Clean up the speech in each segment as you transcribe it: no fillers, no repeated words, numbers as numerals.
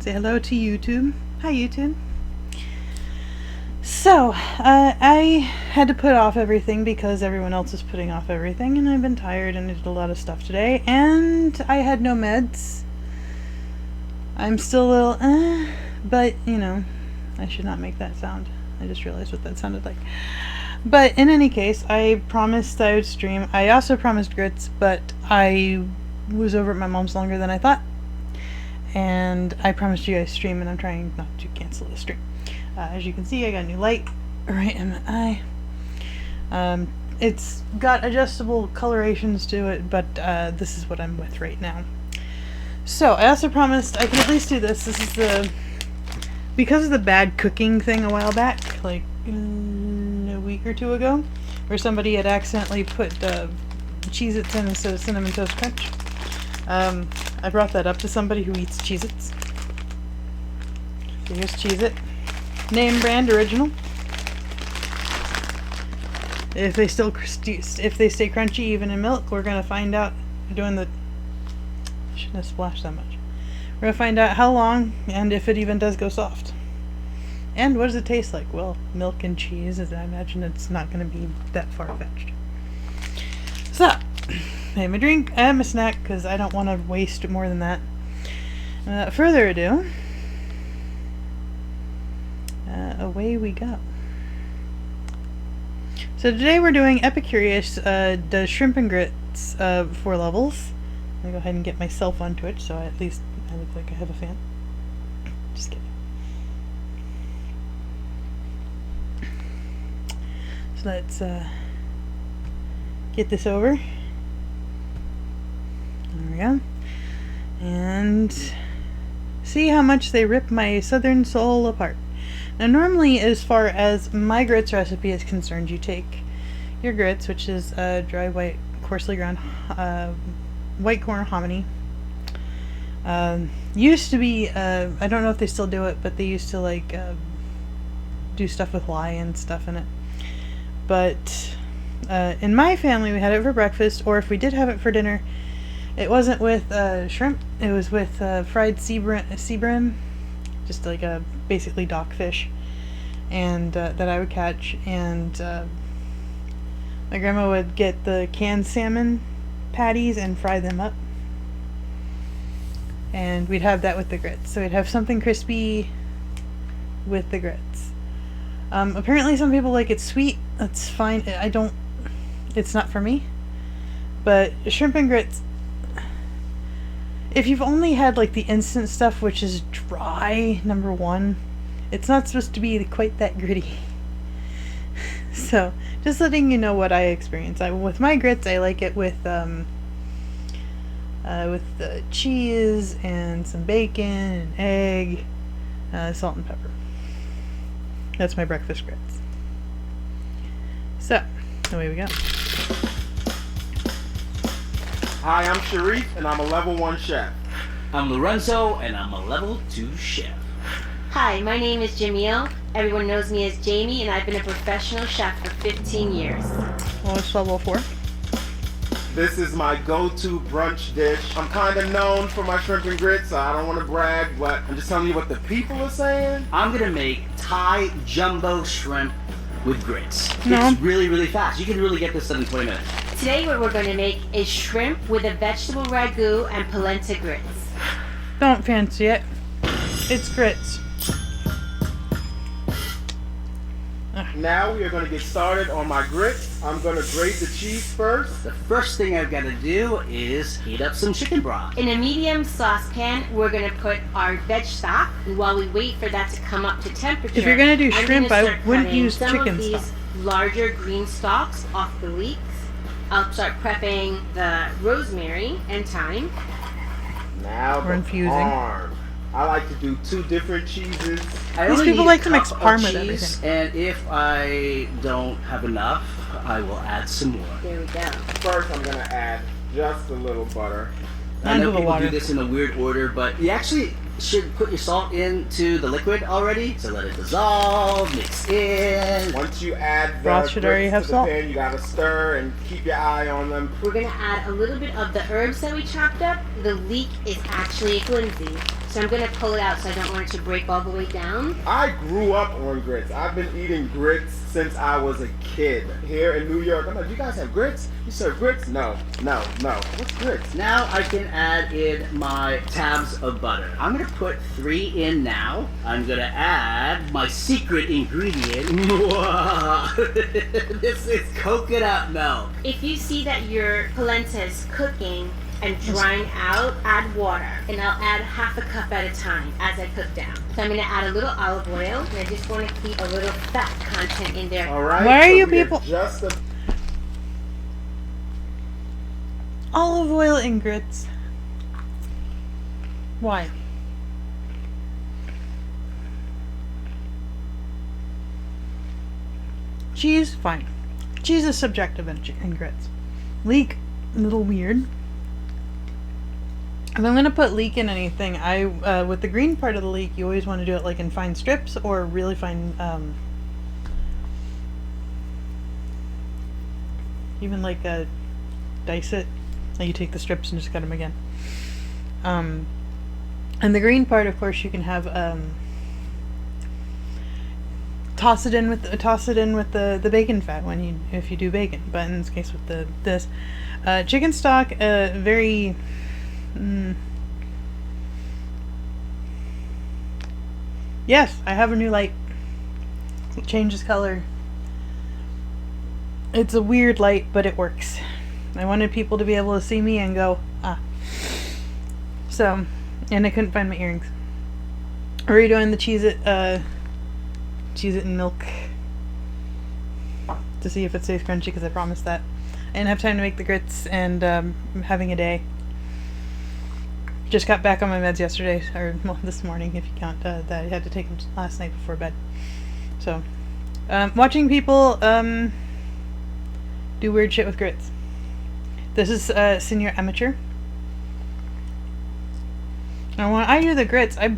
Say hello to YouTube. Hi, YouTube. So, I had to put off everything because everyone else is putting off everything, and I've been tired and I did a lot of stuff today, and I had no meds. I'm still a little, but, you know, I should not make that sound. I just realized what that sounded like. But in any case, I promised I would stream. I also promised grits, but I was over at my mom's longer than I thought. And I promised you guys stream, and I'm trying not to cancel the stream. As you can see, I got a new light right in my eye. It's got adjustable colorations to it, but this is what I'm with right now. So, I also promised I can at least do this. This is because of the bad cooking thing a while back, like a week or two ago, where somebody had accidentally put Cheez-Its in instead of Cinnamon Toast Crunch. I brought that up to somebody who eats Cheez-Its. So here's Cheez-It. Name brand original. If they stay crunchy even in milk, we're gonna find out. Doing the shouldn't have splashed that much. We're gonna find out how long and if it even does go soft. And what does it taste like? Well, milk and cheese. As I imagine, it's not gonna be that far-fetched. So, I have my drink. I have my snack because I don't want to waste more than that. Without further ado, away we go. So today we're doing Epicurious, does shrimp and grits, 4 levels. I'm gonna go ahead and get myself on Twitch so at least I look like I have a fan. Just kidding. So let's get this over. There we go. And see how much they rip my southern soul apart. Now normally, as far as my grits recipe is concerned, you take your grits, which is dry white, coarsely ground white corn hominy. Used to be, I don't know if they still do it, but they used to like do stuff with lye and stuff in it. But in my family, we had it for breakfast, or if we did have it for dinner, it wasn't with shrimp. It was with fried sea bream, just like a basically dock fish, and that I would catch. And my grandma would get the canned salmon patties and fry them up, and we'd have that with the grits. So we'd have something crispy with the grits. Apparently, some people like it sweet. That's fine. I don't. It's not for me. But shrimp and grits, if you've only had like the instant stuff, which is dry, number one, it's not supposed to be quite that gritty. So, just letting you know what I experience. With my grits, I like it with cheese and some bacon and egg, salt and pepper. That's my breakfast grits. So, away we go. Hi, I'm Sharif, and I'm a level 1 chef. I'm Lorenzo, and I'm a level 2 chef. Hi, my name is Jamil. Everyone knows me as Jamie, and I've been a professional chef for 15 years. Well, it's level 4. This is my go-to brunch dish. I'm kind of known for my shrimp and grits, so I don't want to brag, but I'm just telling you what the people are saying. I'm gonna make Thai jumbo shrimp with grits. No. It's really, really fast. You can really get this done in 20 minutes. Today what we're going to make is shrimp with a vegetable ragu and polenta grits. Don't fancy it. It's grits. Now we are going to get started on my grits. I'm going to grate the cheese first. The first thing I've got to do is heat up some chicken broth. In a medium saucepan, we're going to put our veg stock. And while we wait for that to come up to temperature, If you're going to do I'm shrimp, gonna I start wouldn't cutting use some chicken of these stock. larger green stalks off the leeks. I'll start prepping the rosemary and thyme. Now We're the infusing. parm. I like to do 2 different cheeses. I These only people need like a to mix cup of parm with cheese, everything. and if I don't have enough, I will add some more. There we go. First, I'm going to add just a little butter. I know Onto the people water. do this in a weird order, but you actually should put your salt into the liquid already. So let it dissolve, mix in. Once you add the Broth should already grits have to the salt. pan, you got to stir and keep your eye on them. We're going to add a little bit of the herbs that we chopped up. The leek is actually a flimsy, So I'm gonna pull it out so I don't want it to break all the way down. I grew up on grits. I've been eating grits since I was a kid. Here in New York, I'm like, you guys have grits? You serve grits? No. What's grits? Now I can add in my tabs of butter. I'm gonna put 3 in now. I'm gonna add my secret ingredient. This is coconut milk. If you see that your polenta is cooking and drying out, add water. And I'll add half a cup at a time as I cook down. So I'm gonna add a little olive oil, and I just wanna keep a little fat content in there. All right. Why are you we people- Just a Olive oil and grits. Why? Cheese, fine. Cheese is subjective in grits. Leek, a little weird. If I'm gonna put leek in anything, with the green part of the leek, you always want to do it like in fine strips or really fine, even like dice it. Like you take the strips and just cut them again. And the green part, of course, you can have toss it in with the bacon fat if you do bacon. But in this case, with this chicken stock, very. Yes, I have a new light. It changes color. It's a weird light, but it works. I wanted people to be able to see me and go, ah. So, and I couldn't find my earrings. Are we doing the Cheez-It and milk to see if it stays crunchy, because I promised that. I didn't have time to make the grits, and I'm having a day. Just got back on my meds yesterday, or well, this morning if you count that I had to take them last night before bed. So, watching people do weird shit with grits. This is Senior Amateur. And when I do the grits, I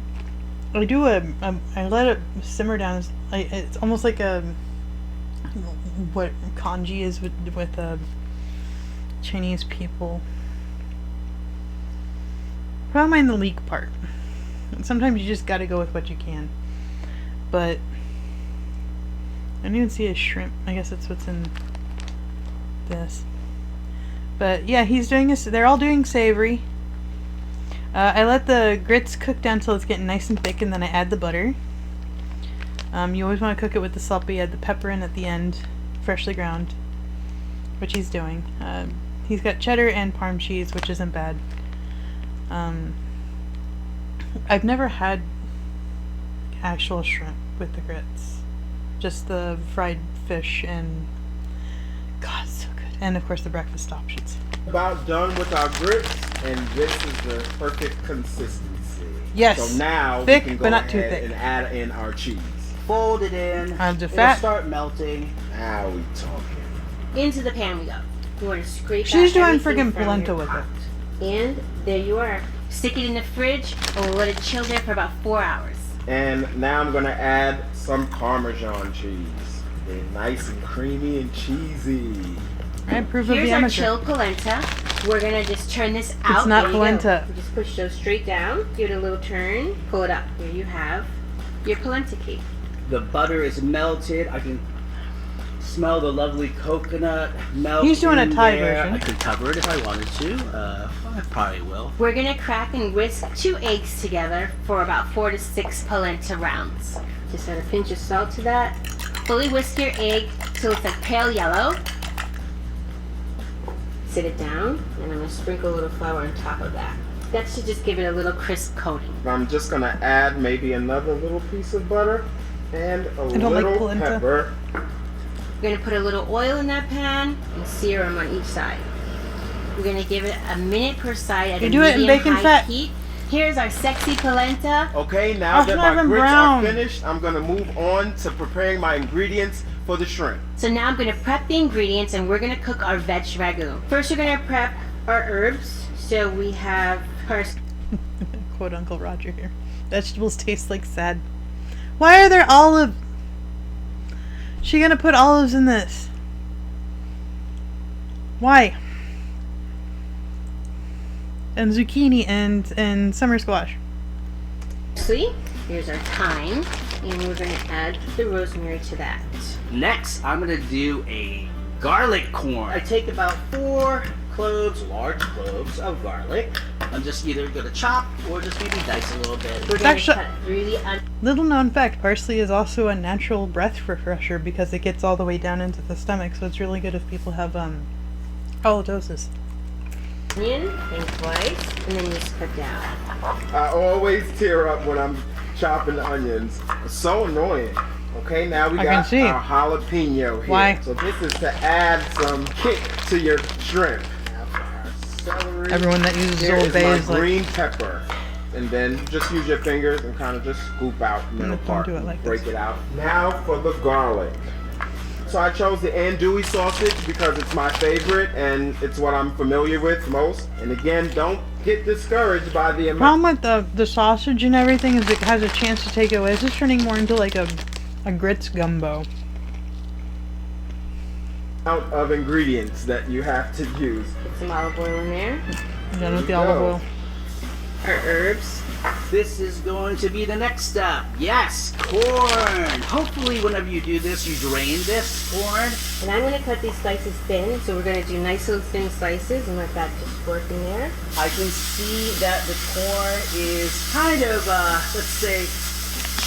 do I let it simmer down. It's almost like what kanji is with Chinese people. I don't mind the leek part. Sometimes you just gotta go with what you can. But I didn't even see a shrimp. I guess that's what's in this. But yeah, he's doing this. They're all doing savory. I let the grits cook down till it's getting nice and thick, and then I add the butter. You always want to cook it with the salt, but you add the pepper in at the end, freshly ground, which he's doing. He's got cheddar and Parm cheese, which isn't bad. I've never had actual shrimp with the grits. Just the fried fish and God, it's so good. And of course the breakfast options. about done with our grits, and this is the perfect consistency. Yes. So now Thick, we can go but not too ahead thick. and add in our cheese. Fold it in. The It'll fat. start melting. Now we talking. Into the pan we go. You want to scrape She's out doing everything friggin' from polenta your with pot. it. And there you are. Stick it in the fridge and we'll let it chill there for about 4 hours. And now I'm gonna add some Parmesan cheese. They're nice and creamy and cheesy. I approve of Here's the our amateur. chilled polenta. We're gonna just turn this out. It's not There you polenta. go. You just push those straight down, give it a little turn, pull it up. Here you have your polenta cake. The butter is melted. I can smell the lovely coconut milk. He's doing a in Thai there. version. I could cover it if I wanted to. I probably will. We're gonna crack and whisk 2 eggs together for about 4 to 6 polenta rounds. Just add a pinch of salt to that. Fully whisk your egg till it's like pale yellow. Sit it down, and I'm gonna sprinkle a little flour on top of that. That should just give it a little crisp coating. I'm just gonna add maybe another little piece of butter and a don't like little polenta. pepper. We're gonna put a little oil in that pan and sear them on each side. We're gonna give it a minute per side at You a do it in bacon medium-high fat. heat. Here's our sexy polenta. Okay, now Oh, that it's my not even grits brown. are finished, I'm gonna move on to preparing my ingredients for the shrimp. So now I'm gonna prep the ingredients and we're gonna cook our veg ragu. First we're gonna prep our herbs. So we have first Quote Uncle Roger here. Vegetables taste like sad. Why are there olives? She gonna put olives in this? Why? And zucchini and summer squash. parsley. Here's our thyme. And we're going to add the rosemary to that. Next, I'm gonna do a garlic corn. I take about 4 cloves, large cloves of garlic. I'm just either gonna chop or just maybe dice a little bit. We're going to Actually- cut really Little known fact, parsley is also a natural breath refresher because it gets all the way down into the stomach, so it's really good if people have halitosis. onion and twice, and then just cut down. I always tear up when I'm chopping the onions. It's so annoying. Okay, now we I got can see. our jalapeno here. Why? So this is to add some kick to your shrimp. Now for our celery. Everyone that uses Here Old is Bay my is like, green pepper. And then just use your fingers and kind of just scoop out the middle Don't part. do it like break this. it out. Now for the garlic. So I chose the andouille sausage because it's my favorite and it's what I'm familiar with most. And again, don't get discouraged by the amount problem with the sausage and everything is it has a chance to take it away. It's just turning more into like a grits gumbo. of ingredients that you have to use. Put some olive oil in there. Done with the you olive go. oil. Our herbs. This is going to be the next step. Yes, corn. Hopefully whenever you do this, you drain this corn. And I'm going to cut these slices thin, so we're going to do nice little thin slices and let that just work in there. I can see that the corn is kind of, let's say,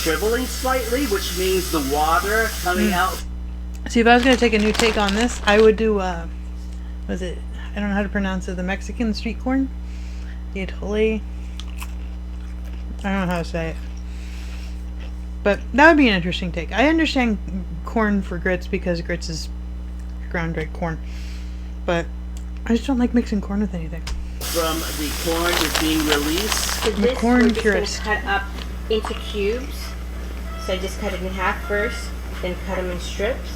shriveling slightly, which means the water coming out. See, if I was gonna take a new take on this, I would do was it? I don't know how to pronounce it. The Mexican street corn, the atole. I don't know how to say it, but that would be an interesting take. I understand corn for grits because grits is ground dry corn, but I just don't like mixing corn with anything. From the corn is being released. So The this corn we're just going purist. to cut up into cubes. So I just cut it in half first, then cut them in strips,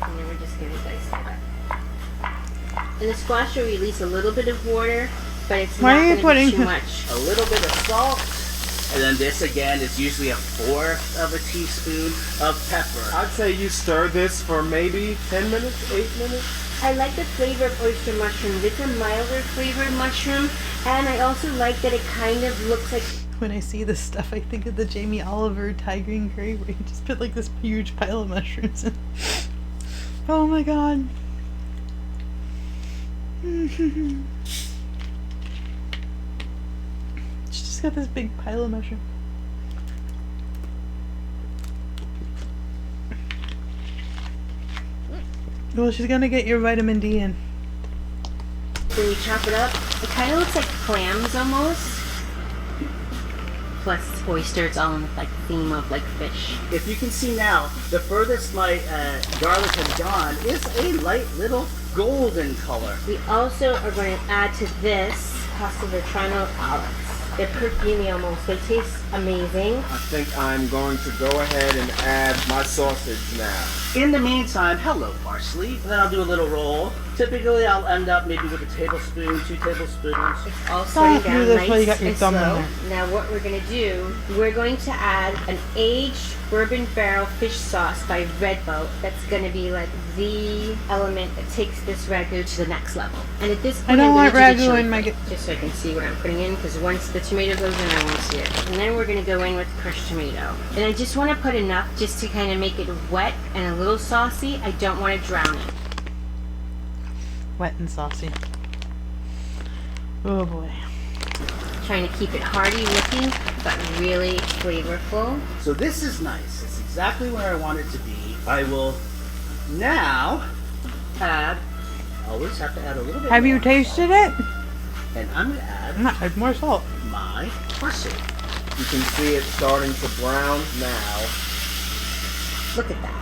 and then we're just going to dice it up. And the squash will release a little bit of water, but it's Why are you not going to be putting- too much. A little bit of salt. And then this again is usually 1/4 of a teaspoon of pepper. I'd say you stir this for maybe 10 minutes, 8 minutes. I like the flavor of oyster mushrooms. It's a milder flavored mushroom, and I also like that it kind of looks like When I see this stuff, I think of the Jamie Oliver Thai green curry where he just put like this huge pile of mushrooms in. Oh my god. She's just got this big pile of mushrooms. Well, she's gonna get your vitamin D in. when you chop it up, it kind of looks like clams almost. Plus oyster, it's all in the like theme of like fish. If you can see now, the furthest my garlic has gone is a light little golden color. We also are going to add to this pasta Vertrano olives. They're perfumey almost. They taste amazing. I think I'm going to go ahead and add my sausage now. In the meantime, hello parsley. Then I'll do a little roll. Typically, I'll end up maybe with a tablespoon, 2 tablespoons. It's all Stop, starting down that's nice why you got your and thumb in slow. there. Now what we're going to do, we're going to add an aged bourbon barrel fish sauce by Red Boat. That's going to be like the element that takes this ragu to the next level. And at this point, I don't I'm want gonna do the ragu chili in my flake, just so I can see what I'm putting in, because once the tomato goes in, I won't see it. And then we're going to go in with crushed tomato. And I just want to put enough just to kind of make it wet and a little saucy. I don't want to drown it. Wet and saucy. Oh boy. Trying to keep it hearty looking, but really flavorful. So this is nice. It's exactly where I want it to be. I will now add, always have to add a little bit Have you more tasted salt. it? And I'm going to add I'm not. Add more salt. my parsley. You can see it starting to brown now. Look at that.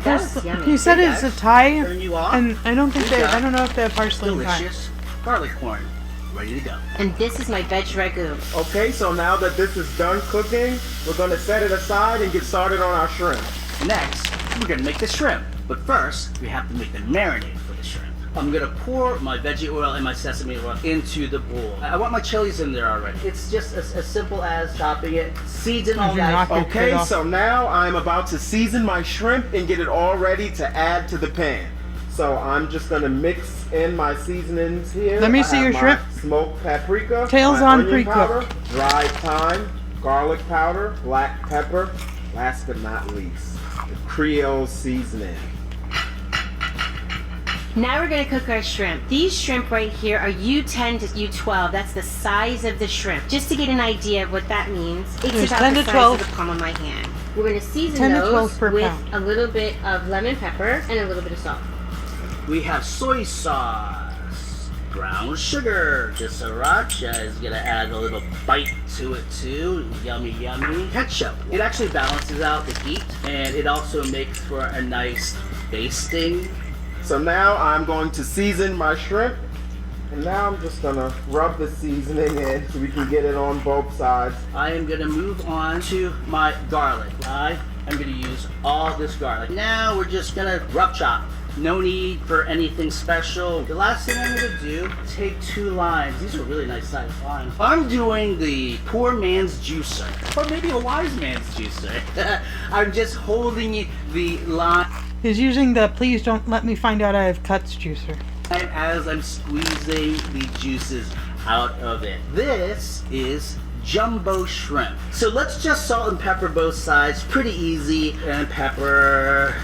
That was yummy. He said Hey, it's a guys. Thai, Turn you off. and I don't think We they. got I don't know if they have parsley in Thai. Delicious garlic corn. Ready to go. And this is my veg ragu. Okay, so now that this is done cooking, we're going to set it aside and get started on our shrimp. Next, we're gonna make the shrimp. But first, we have to make the marinade for the shrimp. I'm gonna pour my veggie oil and my sesame oil into the bowl. I want my chilies in there already. It's just as simple as chopping it, seeds and all You're that. not gonna Okay, cut off. so now I'm about to season my shrimp and get it all ready to add to the pan. So I'm just gonna mix in my seasonings here. Let me I see have your my shrimp. Smoked paprika. Tails my on onion pre-cooked. powder, dried thyme, garlic powder, black pepper, last but not least, the Creole seasoning. Now we're gonna cook our shrimp. These shrimp right here are U10 to U12. That's the size of the shrimp. Just to get an idea of what that means, it's There's about 10 the to size 12. of the palm of my hand. We're gonna season 10 to 12 those per with pound. a little bit of lemon pepper and a little bit of salt. We have soy sauce, brown sugar. The sriracha is gonna add a little bite to it too. Yummy, yummy. Ketchup. It actually balances out the heat, and it also makes for a nice basting. So now I'm going to season my shrimp. And now I'm just gonna rub the seasoning in so we can get it on both sides. I am gonna move on to my garlic. I am gonna use all this garlic. Now we're just gonna rough chop. No need for anything special. The last thing I'm gonna do, take 2 limes. These are really nice sized limes. I'm doing the poor man's juicer, or maybe a wise man's juicer. I'm just holding the lime He's using the please don't let me find out I have cuts juicer. as I'm squeezing the juices out of it. This is jumbo shrimp. So let's just salt and pepper both sides. Pretty easy. And pepper.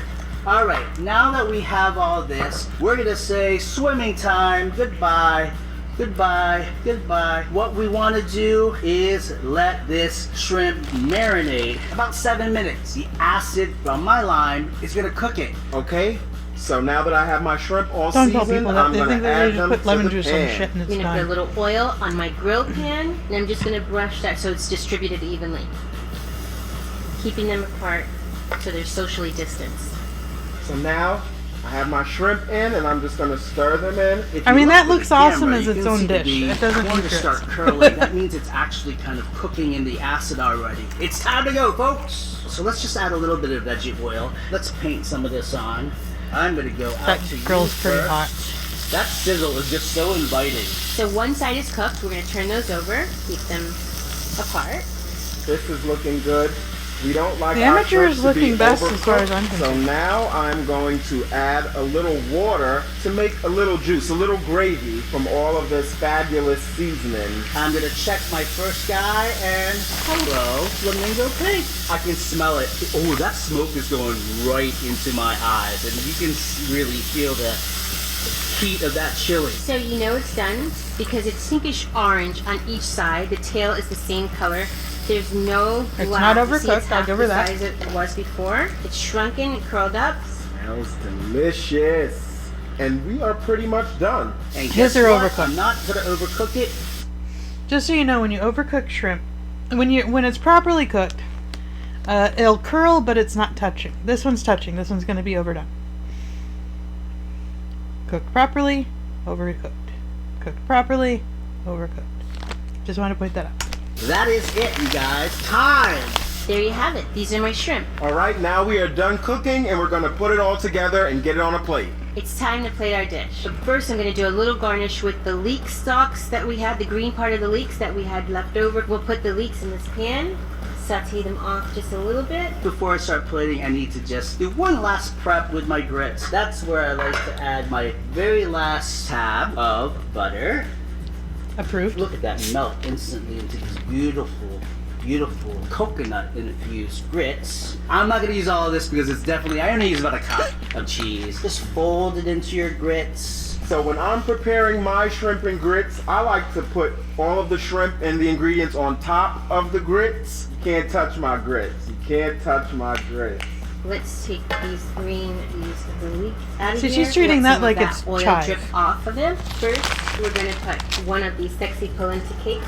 All right, now that we have all this, we're gonna say swimming time, goodbye, goodbye, goodbye. What we wanna do is let this shrimp marinate about 7 minutes. The acid from my lime is gonna cook it. Okay? So now that I have my shrimp all Don't tell seasoned, people that. I'm They gonna think that they add just them put to lemon the juice on pan. shit and I'm it's gonna put a done. little oil on my grill pan, and I'm just gonna brush that so it's distributed evenly. Keeping them apart so they're socially distanced. So now I have my shrimp in, and I'm just gonna stir them in. If I you mean, look that at the looks awesome camera, as you its can own see dish. the It doesn't corn need to start grits. curling. That means it's actually kind of cooking in the acid already. It's time to go, folks. So let's just add a little bit of veggie oil. Let's paint some of this on. I'm gonna go out That to grill's you pretty first. hot. That sizzle is just so inviting. So one side is cooked. We're gonna turn those over, keep them apart. This is looking good. We don't like The our amateur shrimp is to be looking best as far as overcooked, I'm So concerned. now I'm going to add a little water to make a little juice, a little gravy from all of this fabulous seasoning. I'm gonna check my first guy, and hello, flamingo pig. I can smell it. Oh, that smoke is going right into my eyes, and you can really feel the heat of that chili. So you know it's done because it's pinkish orange on each side. The tail is the same color. There's no It's black. not You see, overcooked, it's I'll half give her the that. size it was before. It's shrunken and curled up. Smells delicious. And we are pretty much done. And His guess are what? overcooked. I'm not gonna overcook it. Just so you know, when you overcook shrimp, when it's properly cooked, it'll curl, but it's not touching. This one's touching. This one's going to be overdone. Cooked properly, overcooked. Cooked properly, overcooked. Just want to point that out. That is it, you guys. Time. There you have it. These are my shrimp. All right, now we are done cooking, and we're gonna put it all together and get it on a plate. It's time to plate our dish. But first I'm going to do a little garnish with the leek stalks that we had, the green part of the leeks that we had left over. We'll put the leeks in this pan, saute them off just a little bit. Before I start plating, I need to just do one last prep with my grits. That's where I like to add my very last tab of butter. Approved. Look at that melt instantly into these beautiful, beautiful coconut infused grits. I'm not gonna use all of this because it's definitely, I only use about a cup of cheese. Just fold it into your grits. So when I'm preparing my shrimp and grits, I like to put all of the shrimp and the ingredients on top of the grits. You can't touch my grits. You can't touch my grits. Let's take these the leeks out of So here. she's treating Let that some like of it's oil chive. drip off of them. First, we're gonna put one of these sexy polenta cakes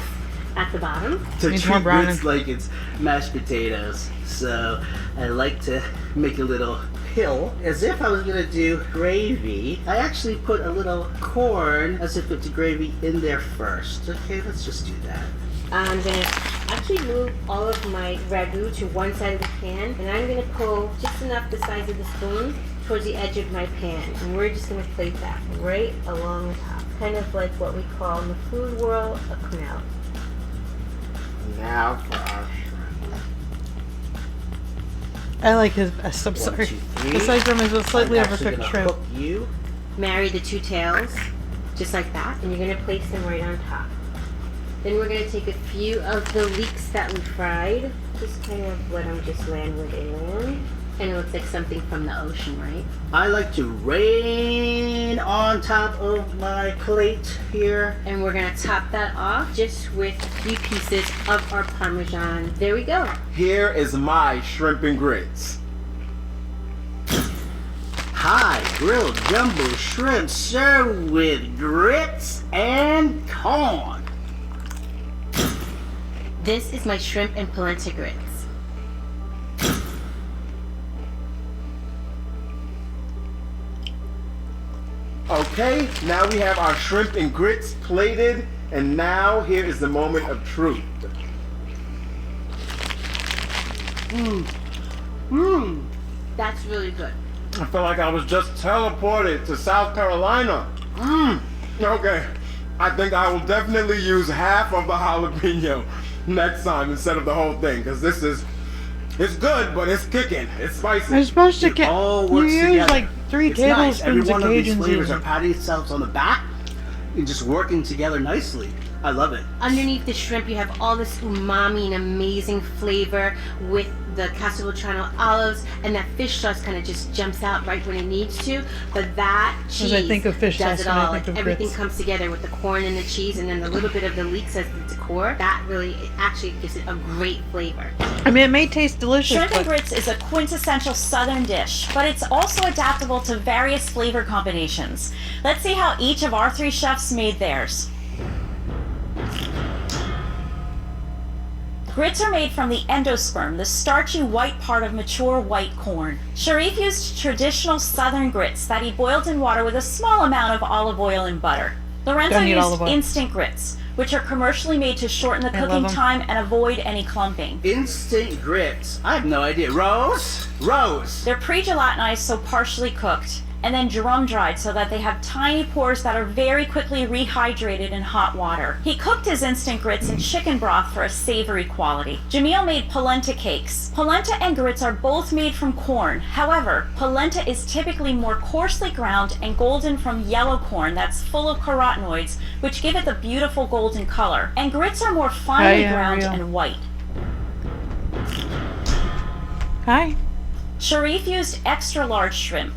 at the bottom. To Needs more treat browning. grits like it's mashed potatoes. So I like to make a little pill as if I was gonna do gravy. I actually put a little corn as if it's gravy in there first. Okay, let's just do that. I'm gonna actually move all of my ragu to one side of the pan, and I'm gonna pull just enough the size of the spoon towards the edge of my pan, and we're just gonna plate that right along the top, kind of like what we call in the food world a quenelle. Now for our shrimp. I like his. I'm 1, sorry. 2, 3. Aside from his slightly I'm actually overcooked gonna shrimp. cook you. Marry the two tails, just like that, and you're gonna place them right on top. Then we're gonna take a few of the leeks that we fried. Just kind of let them just land where they land. And it looks like something from the ocean, right? I like to rain on top of my plate here. And we're gonna top that off just with a few pieces of our Parmesan. There we go. Here is my shrimp and grits. Hi, grilled jumbo shrimp served with grits and corn. This is my shrimp and polenta grits. Okay, now we have our shrimp and grits plated, and now here is the moment of truth. That's really good. I feel like I was just teleported to South Carolina. Okay, I think I will definitely use half of the jalapeno next time instead of the whole thing, because it's good, but it's kicking. It's spicy. You're supposed to get. all You works use together. like 3 It's nice. tablespoons Every of one of these Cajun flavors are seasoning. patting themselves on the back and just working together nicely. I love it. Underneath the shrimp, you have all this umami and amazing flavor with the Castelvetrano olives, and that fish sauce kind of just jumps out right when it needs to. But that cheese I think of fish does sauce it when I all. think Like of everything grits. comes together with the corn and the cheese, and then a little bit of the leeks as the decor. That really, it actually gives it a great flavor. I mean, it may taste delicious, Shrimp and but grits is a quintessential southern dish, but it's also adaptable to various flavor combinations. Let's see how each of our 3 chefs made theirs. Grits are made from the endosperm, the starchy white part of mature white corn. Sharif used traditional southern grits that he boiled in water with a small amount of olive oil and butter. Lorenzo Don't need used olive oil. instant grits, which are commercially made to shorten the I love cooking 'em. time and avoid any clumping. Instant grits. I have no idea. Rose? They're pre-gelatinized, so partially cooked, and then drum dried so that they have tiny pores that are very quickly rehydrated in hot water. He cooked his instant grits in chicken broth for a savory quality. Jamil made polenta cakes. Polenta and grits are both made from corn. However, polenta is typically more coarsely ground and golden from yellow corn that's full of carotenoids, which give it the beautiful golden color. And grits are more finely Hi, ground Ariel. and white. hi. Sharif used extra large shrimp.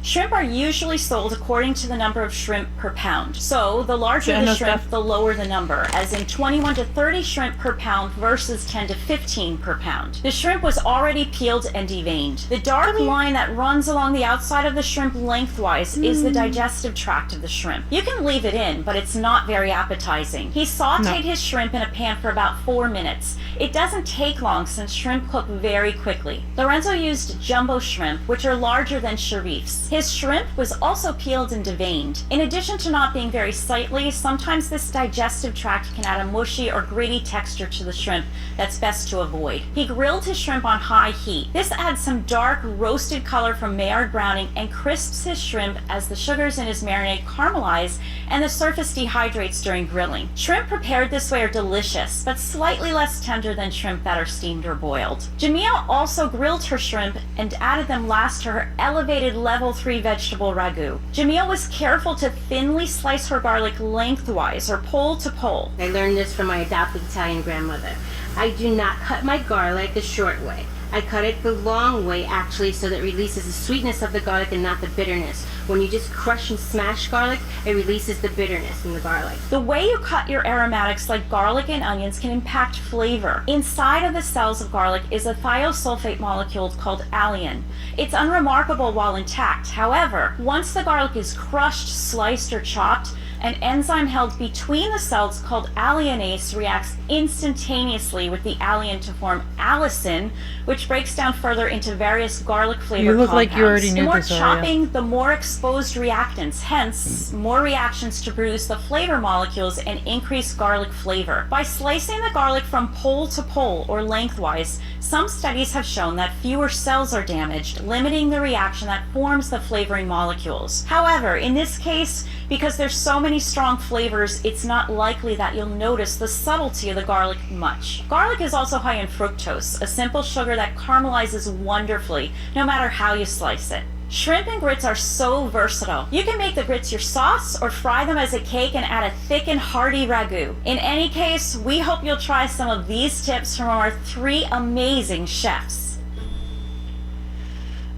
Shrimp are usually sold according to the number of shrimp per pound. So the larger Yeah, the no shrimp, stuff. the lower the number, as in 21 to 30 shrimp per pound versus 10 to 15 per pound. The shrimp was already peeled and deveined. The dark line that runs along the outside of the shrimp lengthwise is the digestive tract of the shrimp. You can leave it in, but it's not very appetizing. He sauteed his shrimp in a pan for about 4 minutes. It doesn't take long since shrimp cook very quickly. Lorenzo used jumbo shrimp, which are larger than Sharif's. His shrimp was also peeled and deveined. In addition to not being very sightly, sometimes this digestive tract can add a mushy or gritty texture to the shrimp that's best to avoid. He grilled his shrimp on high heat. This adds some dark roasted color from Maillard browning and crisps his shrimp as the sugars in his marinade caramelize and the surface dehydrates during grilling. Shrimp prepared this way are delicious, but slightly less tender than shrimp that are steamed or boiled. Jamia also grilled her shrimp and added them last to her elevated level 3 vegetable ragu. Jamil was careful to thinly slice her garlic lengthwise or pole to pole. I learned this from my adopted Italian grandmother. I do not cut my garlic the short way. I cut it the long way, actually, so that it releases the sweetness of the garlic and not the bitterness. When you just crush and smash garlic, it releases the bitterness in the garlic. The way you cut your aromatics like garlic and onions can impact flavor. Inside of the cells of garlic is a thiosulfate molecule called alliin. It's unremarkable while intact. However, once the garlic is crushed, sliced, or chopped, an enzyme held between the cells called alliinase reacts instantaneously with the alliin to form allicin, which breaks down further into various garlic flavor You look compounds. like you already knew the more this, Aria. chopping, the more exposed reactants, hence more reactions to produce the flavor molecules and increase garlic flavor. By slicing the garlic from pole to pole or lengthwise, some studies have shown that fewer cells are damaged, limiting the reaction that forms the flavoring molecules. However, in this case, because there's so many strong flavors, it's not likely that you'll notice the subtlety of the garlic much. Garlic is also high in fructose, a simple sugar that caramelizes wonderfully, no matter how you slice it. Shrimp and grits are so versatile. You can make the grits your sauce or fry them as a cake and add a thick and hearty ragu. In any case, we hope you'll try some of these tips from our 3 amazing chefs.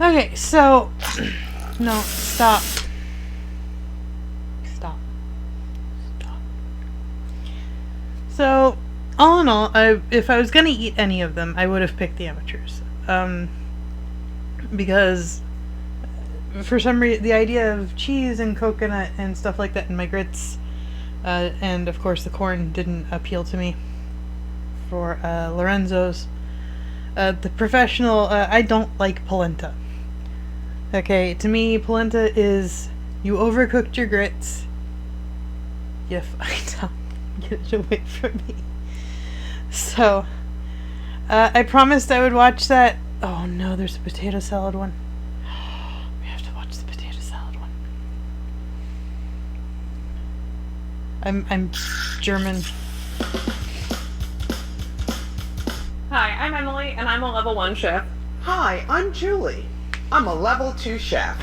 Okay, so no, stop. Stop. So, all in all, if I was gonna eat any of them, I would have picked the amateurs. Because for some reason, the idea of cheese and coconut and stuff like that in my grits, and of course the corn didn't appeal to me. For Lorenzo's, the professional, I don't like polenta. Okay, to me, polenta is you overcooked your grits. You find out, get it away from me. So, I promised I would watch that. Oh no, there's a potato salad one. We have to watch the potato salad one. I'm German. Hi, I'm Emily, and I'm a level 1 chef. Hi, I'm Julie. I'm a level 2 chef.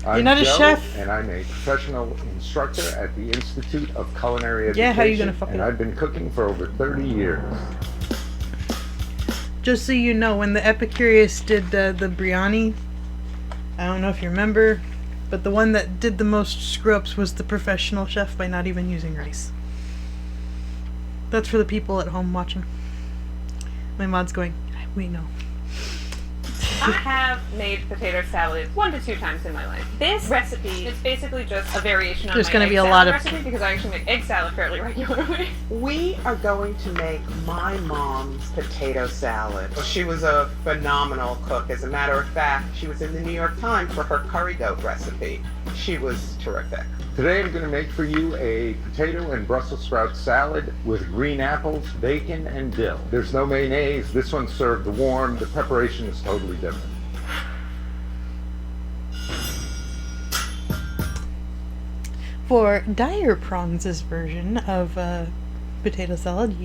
You're not a Joe, chef? and I'm a professional instructor at the Institute of Culinary Education. Yeah, how are you gonna fuck it And up? I've been cooking for over 30 years. Just so you know, when the Epicurious did the biryani, I don't know if you remember, but the one that did the most screw-ups was the professional chef by not even using rice. That's for the people at home watching. My mod's going, we know. I have made potato salad 1 to 2 times in my life. This recipe is basically just a variation on There's my gonna egg be a salad lot of- recipe because I actually make egg salad fairly regularly. We are going to make my mom's potato salad. She was a phenomenal cook. As a matter of fact, she was in the New York Times for her curry goat recipe. She was terrific. Today I'm going to make for you a potato and Brussels sprout salad with green apples, bacon, and dill. There's no mayonnaise. This one's served warm. The preparation is totally different. For Dire Prongs' version of potato salad,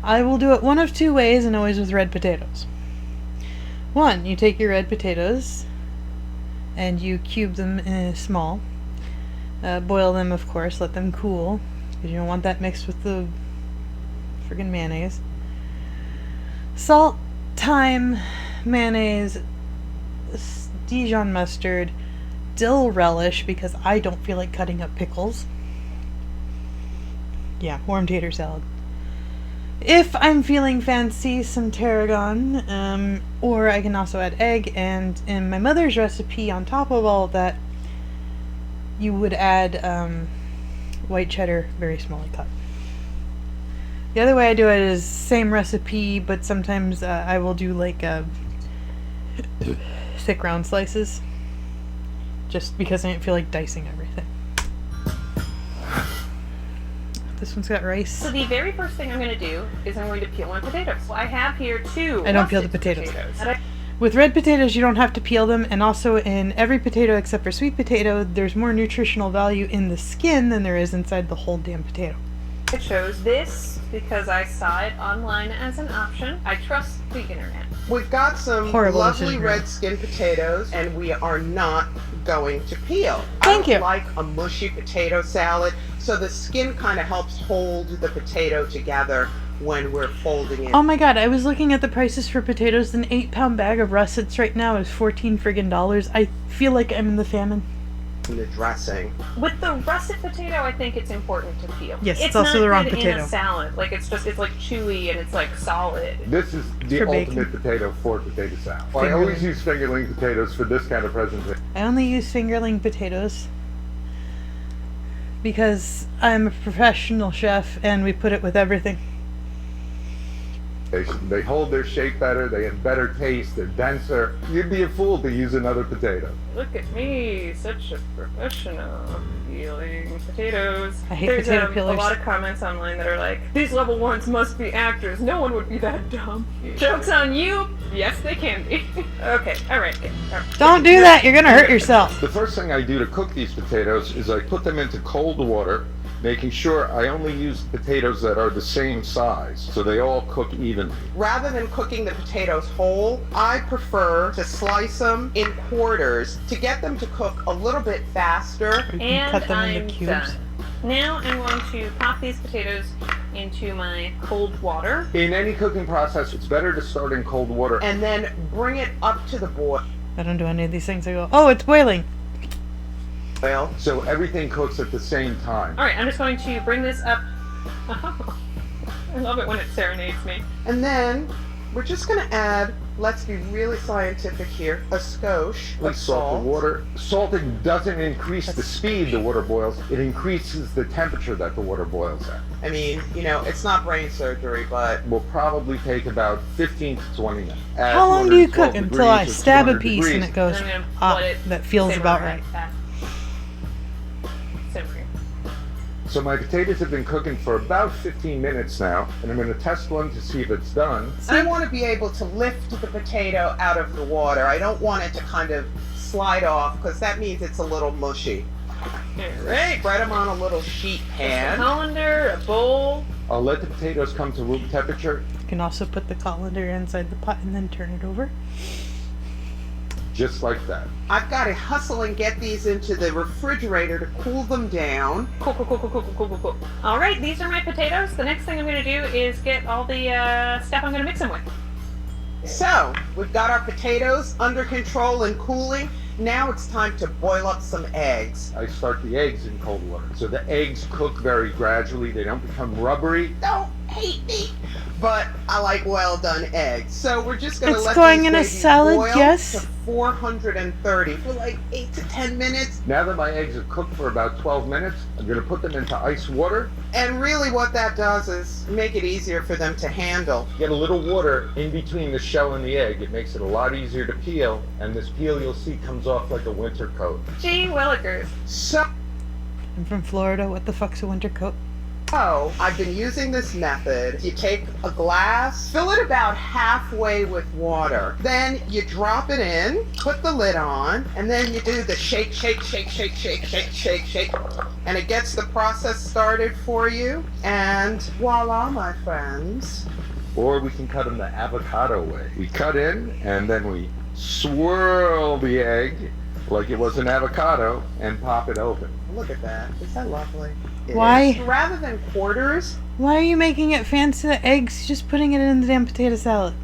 I will do it one of 2 ways, and always with red potatoes. One, you take your red potatoes and you cube them small. Boil them, of course, let them cool, because you don't want that mixed with the friggin' mayonnaise. Salt, thyme, mayonnaise, Dijon mustard, dill relish, because I don't feel like cutting up pickles. Yeah, warm tater salad. If I'm feeling fancy, some tarragon, or I can also add egg, and in my mother's recipe, on top of all of that, you would add white cheddar, very smallly cut. The other way I do it is same recipe, but sometimes I will do like thick round slices, just because I didn't feel like dicing everything. This one's got rice. So the very first thing I'm going to do is I'm going to peel my potatoes. So I have here 2 I don't peel the russet potatoes. And I- With red potatoes, you don't have to peel them, and also in every potato except for sweet potato, there's more nutritional value in the skin than there is inside the whole damn potato. I chose this because I saw it online as an option. I trust the internet. We've got some Horrible lovely decision. red skin potatoes, and we are not going to peel. Thank I you. like a mushy potato salad, so the skin kind of helps hold the potato together when we're folding it. Oh my god, I was looking at the prices for potatoes. An 8-pound bag of russets right now is $14 I feel like I'm in the famine. In the dressing. With the russet potato, I think it's important to peel. Yes, it's also the wrong not good potato. in a salad. Like it's like chewy and it's like solid. This is the for ultimate bacon. potato for potato salad. I Fingerling. always use fingerling potatoes for this kind of presentation. I only use fingerling potatoes because I'm a professional chef and we put it with everything. They hold their shape better, they have better taste, they're denser. You'd be a fool to use another potato. Look at me, such a professional peeling potatoes. I hate There's potato a peelers. lot of comments online that are like, these level 1s must be actors. No one would be that dumb. Joke's on you. Yes, they can be. Okay, alright. Don't do that, you're gonna hurt yourself. The first thing I do to cook these potatoes is I put them into cold water making sure I only use potatoes that are the same size, so they all cook evenly. Rather than cooking the potatoes whole, I prefer to slice them in quarters to get them to cook a little bit faster. You can And cut them I'm into cubes. done. Now I'm going to pop these potatoes into my cold water. In any cooking process, it's better to start in cold water. And then bring it up to the boil. I don't do any of these things. I go, oh, it's boiling. So everything cooks at the same time. Alright, I'm just going to bring this up. I love it when it serenades me. And then we're just going to add, let's be really scientific here, a skosh of Let's salt the water. Salting doesn't increase the speed the water boils, it increases the temperature that the water boils at. I mean, you know, it's not brain surgery, but Will probably take about 15 to 20 minutes. At How long do you 212 cook until I degrees or stab a 200 piece and degrees. it goes, I'm gonna ah, let it that feels simmer about right right. back. Simmer. So my potatoes have been cooking for about 15 minutes now, and I'm going to test one to see if it's done. I want to be able to lift the potato out of the water. I don't want it to kind of slide off because that means it's a little mushy. Alright. Spread them on a little sheet A pan. colander, a bowl. I'll let the potatoes come to room temperature, You can also put the colander inside the pot and then turn it over. just like that. I've got to hustle and get these into the refrigerator to cool them down. Cool. Alright, these are my potatoes. The next thing I'm going to do is get all the stuff I'm going to mix them with. So, we've got our potatoes under control and cooling. Now it's time to boil up some eggs. I start the eggs in cold water. So the eggs cook very gradually, they don't become rubbery. Don't hate me, but I like well done eggs. So we're just going to It's let going these in a babies salad, boil yes? to 430 for like 8 to 10 minutes. Now that my eggs have cooked for about 12 minutes, I'm going to put them into ice water. And really what that does is make it easier for them to handle. Get a little water in between the shell and the egg. It makes it a lot easier to peel, and this peel you'll see comes off like a winter coat. Gee willikers. So I'm from Florida. What the fuck's a winter coat? I've been using this method. You take a glass, fill it about halfway with water. Then you drop it in, put the lid on, and then you do the shake. And it gets the process started for you. And voila, my friends. Or we can cut them the avocado way. We cut in, and then we swirl the egg like it was an avocado and pop it open. Look at that. Is that lovely? It Why? is. Rather than quarters, Why are you making it fancy? The eggs, just putting it in the damn potato salad.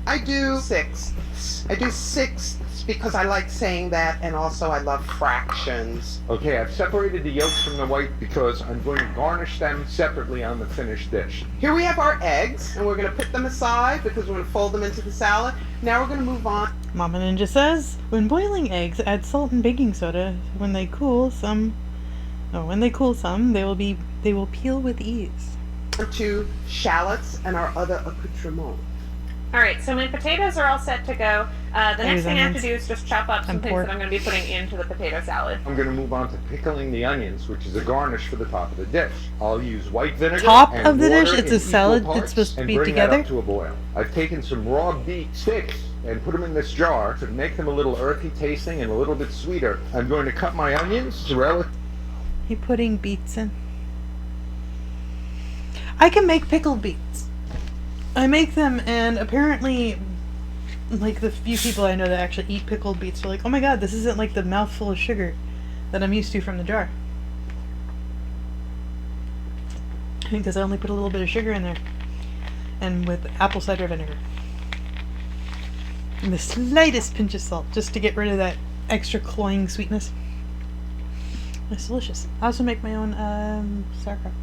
I do sixths. I do sixths because I like saying that, and also I love fractions. Okay, I've separated the yolks from the white because I'm going to garnish them separately on the finished dish. Here we have our eggs, and we're going to put them aside because we're going to fold them into the salad. Now we're going to move on Mama Ninja says, when boiling eggs, add salt and baking soda. When they cool some, they will peel with ease. to shallots and our other accoutrements. Alright, so my potatoes are all set to go. The next thing I have to onions. do is just chop up some And things pork. that I'm going to be putting into the potato salad. I'm going to move on to pickling the onions, which is a garnish for the top of the dish. I'll use white vinegar Top and of the dish? water It's in a salad. equal It's parts supposed to and be bring that together? up to a boil. I've taken some raw beet sticks and put them in this jar to make them a little earthy tasting and a little bit sweeter. I'm going to cut my onions to relative. You putting beets in? I can make pickled beets. I make them, and apparently, like the few people I know that actually eat pickled beets are like, oh my god, this isn't like the mouthful of sugar that I'm used to from the jar. Because I only put a little bit of sugar in there, and with apple cider vinegar. And the slightest pinch of salt, just to get rid of that extra cloying sweetness. It's delicious. I also make my own sauerkraut.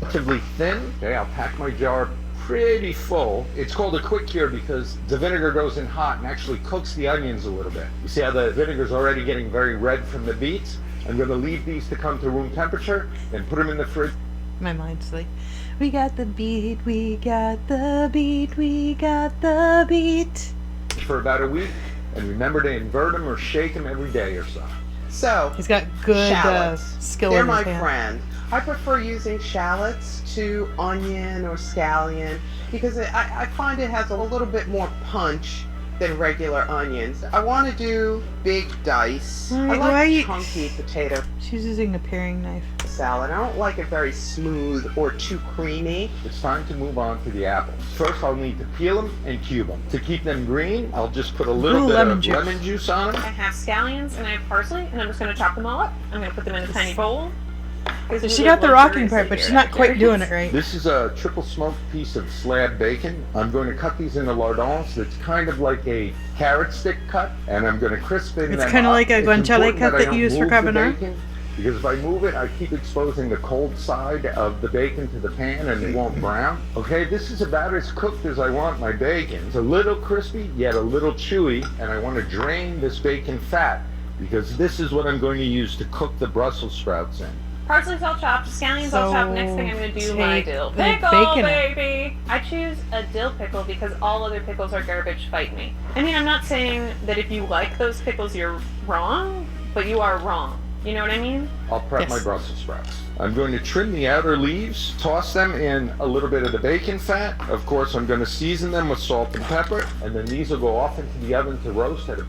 Relatively thin. Okay, I'll pack my jar pretty full. It's called a quick cure because the vinegar goes in hot and actually cooks the onions a little bit. You see how the vinegar's already getting very red from the beets? I'm going to leave these to come to room temperature and put them in the fridge. My mind's like, we got the beat, we got the beat, we got the beat. For about a week, and remember to invert them or shake them every day or so. So, He's got good shallots. skill They're in his my hand. friend. I prefer using shallots to onion or scallion because I find it has a little bit more punch than regular onions. I want to do big dice. Why- I why like you- chunky potato. She's using a paring knife. salad. I don't like it very smooth or too creamy. It's time to move on to the apples. First, I'll need to peel them and cube them. To keep them green, I'll just put a little Ooh, bit lemon of juice. lemon juice on I them. have scallions and I have parsley, and I'm just going to chop them all up. I'm going to put them in a tiny bowl. She got the rocking part, but she's not quite doing it right. This is a triple smoked piece of slab bacon. I'm going to cut these into lardons. It's kind of like a carrot stick cut, and I'm going to crisp in It's them kinda up. like a It's guanciale important cut I that don't you use for move the carbonara. bacon, because if I move it, I keep exposing the cold side of the bacon to the pan and it won't brown. Okay, this is about as cooked as I want my bacon. It's a little crispy, yet a little chewy, and I want to drain this bacon fat because this is what I'm going to use to cook the Brussels sprouts in. Parsley's all chopped, scallions all So, chopped. Next thing I'm going to do my take dill the pickle, bacon out. baby. I choose a dill pickle because all other pickles are garbage. Fight me. I mean, I'm not saying that if you like those pickles, you're wrong, but you are wrong. You know what I mean? I'll prep Yes. my Brussels sprouts. I'm going to trim the outer leaves, toss them in a little bit of the bacon fat. Of course, I'm going to season them with salt and pepper, and then these will go off into the oven to roast at a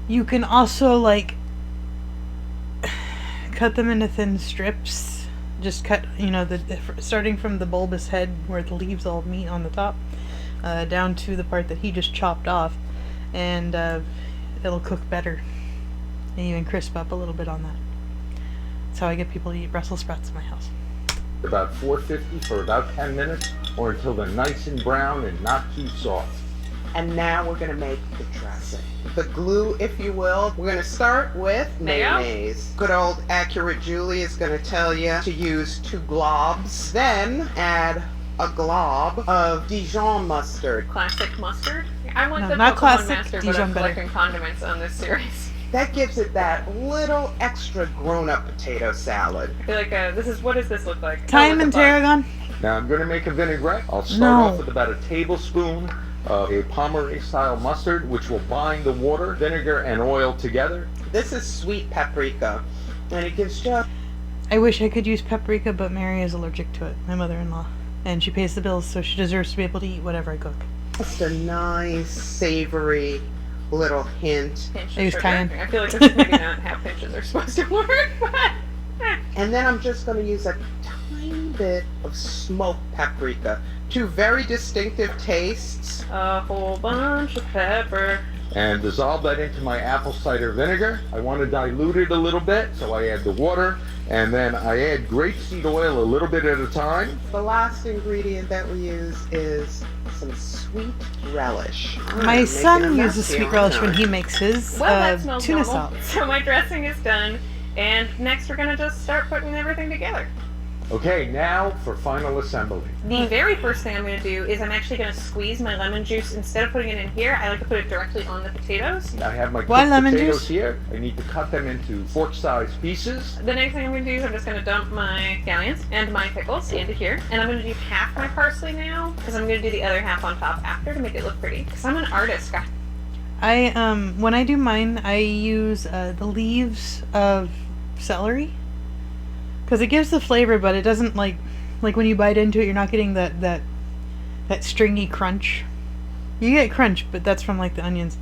You can also like cut them into thin strips. Just cut, starting from the bulbous head where the leaves all meet on the top, down to the part that he just chopped off, and it'll cook better and even crisp up a little bit on that. That's how I get people to eat Brussels sprouts in my house. about 450 for about 10 minutes, or until they're nice and brown and not too soft. And now we're going to make the dressing. The glue, if you will. We're going to start with Mayo? mayonnaise. Good old accurate Julie is going to tell you to use 2 globs. Then add a glob of Dijon mustard. Classic mustard. I want No, the not Pokemon classic, master, but Dijon I'm better. collecting condiments on this series. That gives it that little extra grown-up potato salad. I feel like what does this look like? Thyme Oh, and look at the bug. tarragon. Now I'm going to make a vinaigrette. I'll start No. off with about a tablespoon of a Pomeranian-style mustard, which will bind the water, vinegar, and oil together. This is sweet paprika, and it gives just I wish I could use paprika, but Mary is allergic to it, my mother-in-law. And she pays the bills, so she deserves to be able to eat whatever I cook. a nice, savory little hint. Pinch I of use sugar. cayenne. I feel like this is maybe not how pinches are supposed to work, but And then I'm just going to use a tiny bit of smoked paprika. 2 very distinctive tastes. a whole bunch of pepper. And dissolve that into my apple cider vinegar. I want to dilute it a little bit, so I add the water, and then I add grapeseed oil a little bit at a time. The last ingredient that we use is some sweet relish. I'm My making a son mess uses here, sweet relish aren't when I? he makes his Well, that smells tuna normal. salad. So my dressing is done, and next we're gonna just start putting everything together. Okay, now for final assembly. The very first thing I'm going to do is I'm actually going to squeeze my lemon juice. Instead of putting it in here, I like to put it directly on the potatoes. I have my Why cooked lemon potatoes juice? here. I need to cut them into fork-sized pieces. The next thing I'm going to do is I'm just going to dump my scallions and my pickles into here. And I'm going to do half my parsley now, because I'm going to do the other half on top after to make it look pretty. Because I'm an artist, guys. When I do mine, I use the leaves of celery. Because it gives the flavor, but it doesn't like when you bite into it, you're not getting that stringy crunch. You get crunch, but that's from like the onions.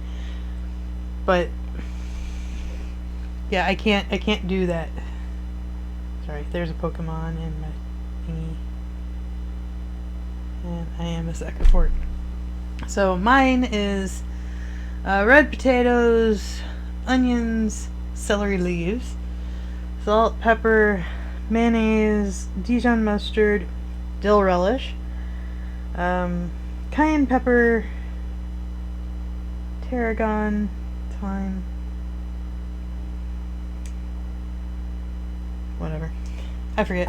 But yeah, I can't do that. Sorry, there's a Pokemon in my thingy, and I am a sucker for it. So mine is red potatoes, onions, celery leaves, salt, pepper, mayonnaise, Dijon mustard, dill relish, cayenne pepper, tarragon, thyme, whatever. I forget.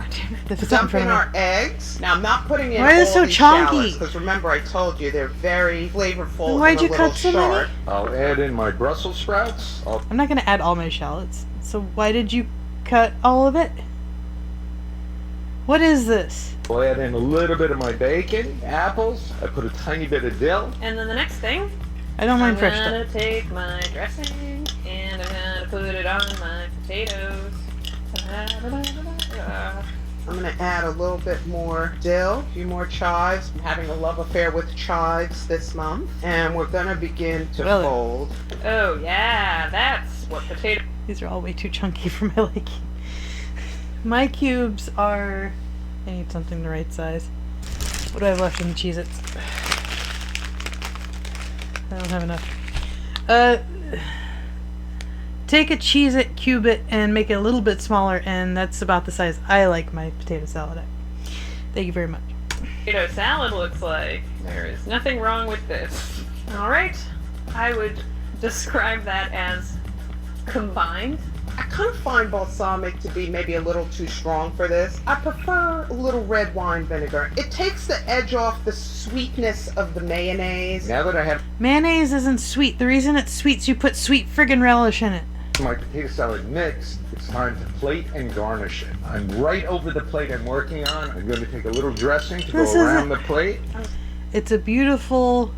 If it's not in Dump front in of me. our eggs. Now I'm not putting in Why is it all so these chunky? because remember I told you they're very flavorful Why'd and a you little cut so sharp. many? I'll add in my Brussels sprouts. I'm not gonna add all my shallots. So why did you cut all of it? What is this? I'll add in a little bit of my bacon, apples. I put a tiny bit of dill. And then the next thing, I don't mind I'm fresh going stuff. to take my dressing and I'm going to put it on my potatoes. I'm going to add a little bit more dill, a few more chives. I'm having a love affair with chives this month. And we're going to begin to Really? fold. Oh yeah, that's what potato. These are all way too chunky for my liking. My cubes are... I need something the right size. What do I have left in the Cheez-Its? I don't have enough. Take a Cheez-It, cube it, and make it a little bit smaller, and that's about the size I like my potato salad at. Thank you very much. Potato salad looks like. There is nothing wrong with this. Alright. I would describe that as combined. I kind of find balsamic to be maybe a little too strong for this. I prefer a little red wine vinegar. It takes the edge off the sweetness of the mayonnaise. Now that I have Mayonnaise isn't sweet. The reason it's sweet is you put sweet friggin' relish in it. my potato salad mixed, it's time to plate and garnish it. I'm right over the plate I'm working on. I'm going to take a little dressing to This go isn't- around the plate. It's a beautiful...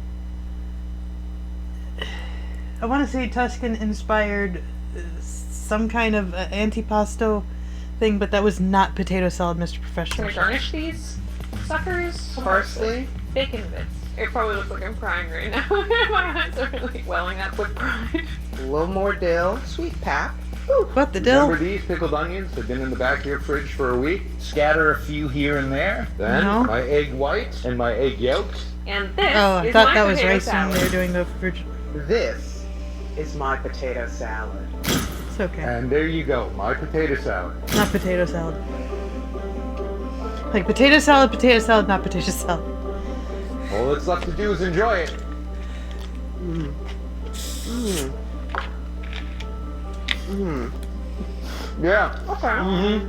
I want to say Tuscan-inspired some kind of antipasto thing, but that was not potato salad, Mr. Can Professional. we garnish these suckers? Parsley. Bacon bits. It probably looks like I'm crying right now. My eyes are really welling up with pride. A little more dill. Sweet pap. What, the dill? Remember these pickled onions? They've been in the back of your fridge for a week. Scatter a few here and there. Then No. my egg whites and my egg yolks. And this Oh, I is thought my that was potato rice when salad. they were doing the fridge. This is my potato salad. It's okay. And there you go, my potato salad. Not potato salad. Like potato salad, not potato salad. All that's left to do is enjoy it. Yeah. Okay.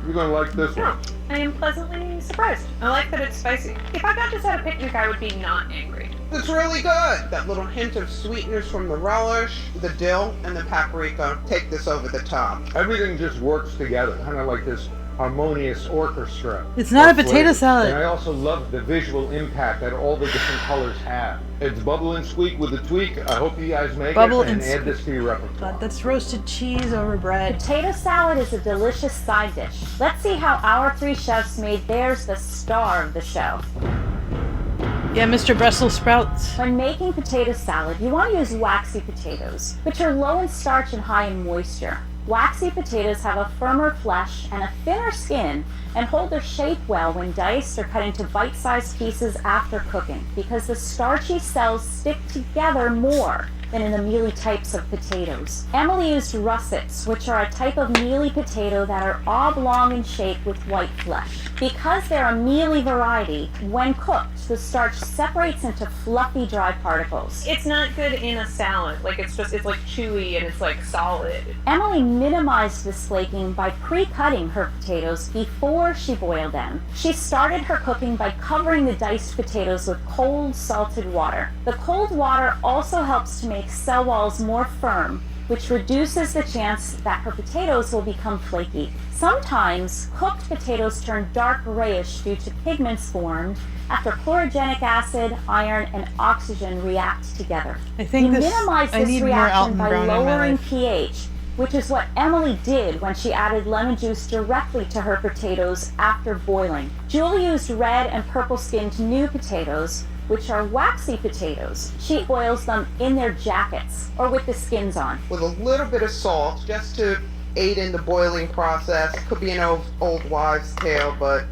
You're gonna like this one. Yeah, I am pleasantly surprised. I like that it's spicy. If I got this at a picnic, I would be not angry. It's really good. That little hint of sweetness from the relish, the dill, and the paprika take this over the top. Everything just works together, kind of like this harmonious orchestra. It's not a of potato flavors. salad. And I also love the visual impact that all the different colors have. It's bubble and squeak with a tweak. I hope you guys make Bubble it and and add this to your repertoire. That's roasted cheese over bread. Potato salad is a delicious side dish. Let's see how our three chefs made theirs the star of the show. Yeah, Mr. Brussels sprouts. When making potato salad, you want to use waxy potatoes, which are low in starch and high in moisture. Waxy potatoes have a firmer flesh and a thinner skin and hold their shape well when diced or cut into bite-sized pieces after cooking because the starchy cells stick together more than in the mealy types of potatoes. Emily used russets, which are a type of mealy potato that are oblong in shape with white flesh. Because they're a mealy variety, when cooked, the starch separates into fluffy dry particles. It's not good in a salad. Like it's like chewy and it's like solid. Emily minimized this flaking by pre-cutting her potatoes before she boiled them. She started her cooking by covering the diced potatoes with cold, salted water. The cold water also helps to make cell walls more firm, which reduces the chance that her potatoes will become flaky. Sometimes cooked potatoes turn dark grayish due to pigments formed after chlorogenic acid, iron, and oxygen react together. I think You this. minimize I this need more reaction Alton by Brown in my lowering life. pH, which is what Emily did when she added lemon juice directly to her potatoes after boiling. Julie used red and purple skinned new potatoes, which are waxy potatoes. She boils them in their jackets or with the skins on. With a little bit of salt, just to aid in the boiling process. Could be an old wives' tale, but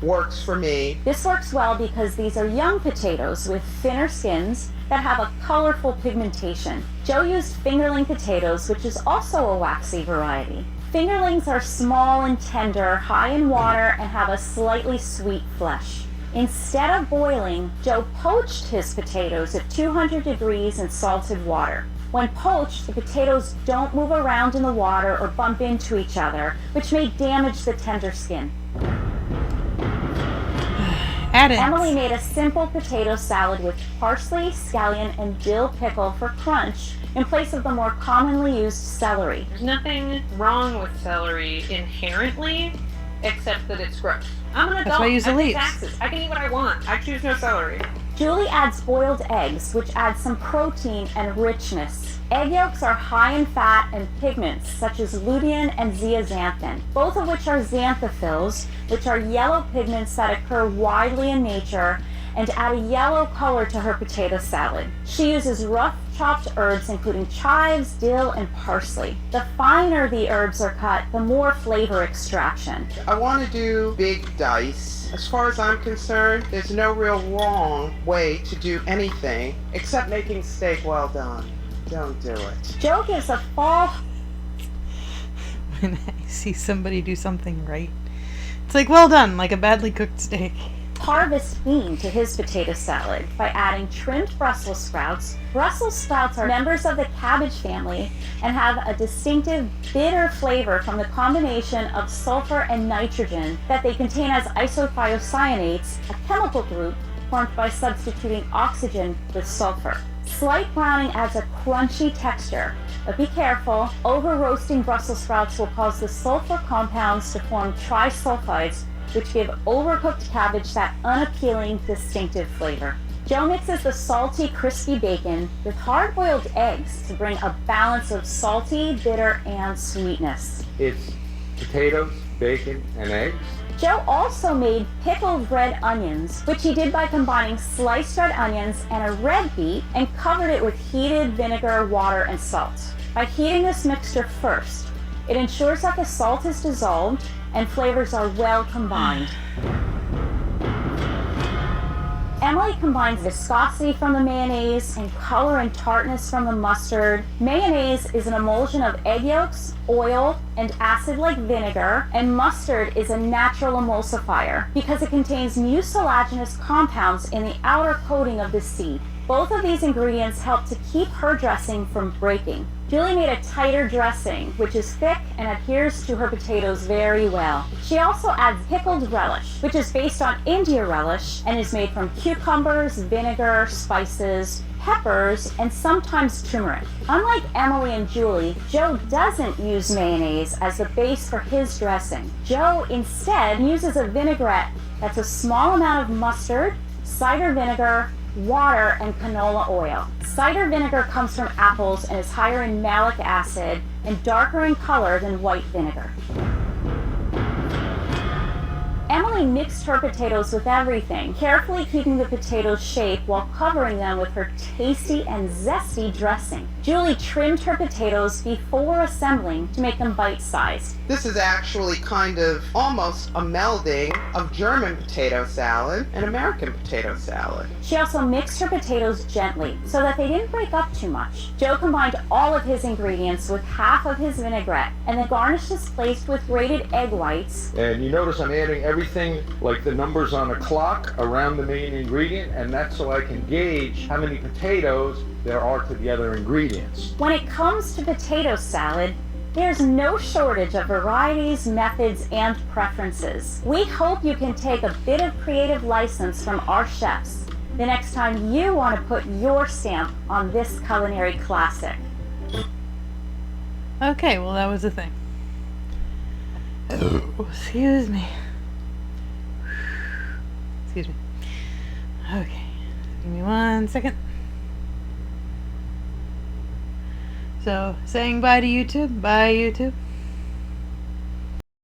works for me. This works well because these are young potatoes with thinner skins that have a colorful pigmentation. Joe used fingerling potatoes, which is also a waxy variety. Fingerlings are small and tender, high in water, and have a slightly sweet flesh. Instead of boiling, Joe poached his potatoes at 200 degrees in salted water. When poached, the potatoes don't move around in the water or bump into each other, which may damage the tender skin. Add it. Emily made a simple potato salad with parsley, scallion, and dill pickle for crunch in place of the more commonly used celery. There's nothing wrong with celery inherently, except that it's gross. I'm an adult. That's why I use the I pay leaves. taxes. I can eat what I want. I choose no celery. Julie adds boiled eggs, which adds some protein and richness. Egg yolks are high in fat and pigments such as lutein and zeaxanthin, both of which are xanthophylls, which are yellow pigments that occur widely in nature and add a yellow color to her potato salad. She uses rough chopped herbs including chives, dill, and parsley. The finer the herbs are cut, the more flavor extraction. I want to do big dice. As far as I'm concerned, there's no real wrong way to do anything except making steak well done. Don't do it. Joe gives a fall When I see somebody do something right, it's like, well done, like a badly cooked steak. harvest theme to his potato salad by adding trimmed Brussels sprouts. Brussels sprouts are members of the cabbage family and have a distinctive bitter flavor from the combination of sulfur and nitrogen that they contain as isothiocyanates, a chemical group formed by substituting oxygen with sulfur. Slight browning adds a crunchy texture, but be careful, over-roasting Brussels sprouts will cause the sulfur compounds to form trisulfides, which give overcooked cabbage that unappealing, distinctive flavor. Joe mixes the salty, crispy bacon with hard-boiled eggs to bring a balance of salty, bitter, and sweetness. It's potatoes, bacon, and eggs. Joe also made pickled red onions, which he did by combining sliced red onions and a red beet and covered it with heated vinegar, water, and salt. By heating this mixture first, it ensures that the salt is dissolved and flavors are well combined. Emily combines viscosity from the mayonnaise and color and tartness from the mustard. Mayonnaise is an emulsion of egg yolks, oil, and acid like vinegar, and mustard is a natural emulsifier because it contains mucilaginous compounds in the outer coating of the seed. Both of these ingredients help to keep her dressing from breaking. Julie made a tighter dressing, which is thick and adheres to her potatoes very well. She also adds pickled relish, which is based on India relish and is made from cucumbers, vinegar, spices, peppers, and sometimes turmeric. Unlike Emily and Julie, Joe doesn't use mayonnaise as the base for his dressing. Joe instead uses a vinaigrette that's a small amount of mustard, cider vinegar, water, and canola oil. Cider vinegar comes from apples and is higher in malic acid and darker in color than white vinegar. Emily mixed her potatoes with everything, carefully keeping the potatoes' shape while covering them with her tasty and zesty dressing. Julie trimmed her potatoes before assembling to make them bite-sized. This is actually kind of almost a melding of German potato salad and American potato salad. She also mixed her potatoes gently so that they didn't break up too much. Joe combined all of his ingredients with half of his vinaigrette and then garnished his plate with grated egg whites. And you notice I'm adding everything like the numbers on a clock around the main ingredient, and that's so I can gauge how many potatoes there are to the other ingredients. When it comes to potato salad, there's no shortage of varieties, methods, and preferences. We hope you can take a bit of creative license from our chefs the next time you want to put your stamp on this culinary classic. Okay, well, that was the thing. Oh, excuse me. Excuse me. Okay, give me 1 second. So, saying bye to YouTube. Bye, YouTube.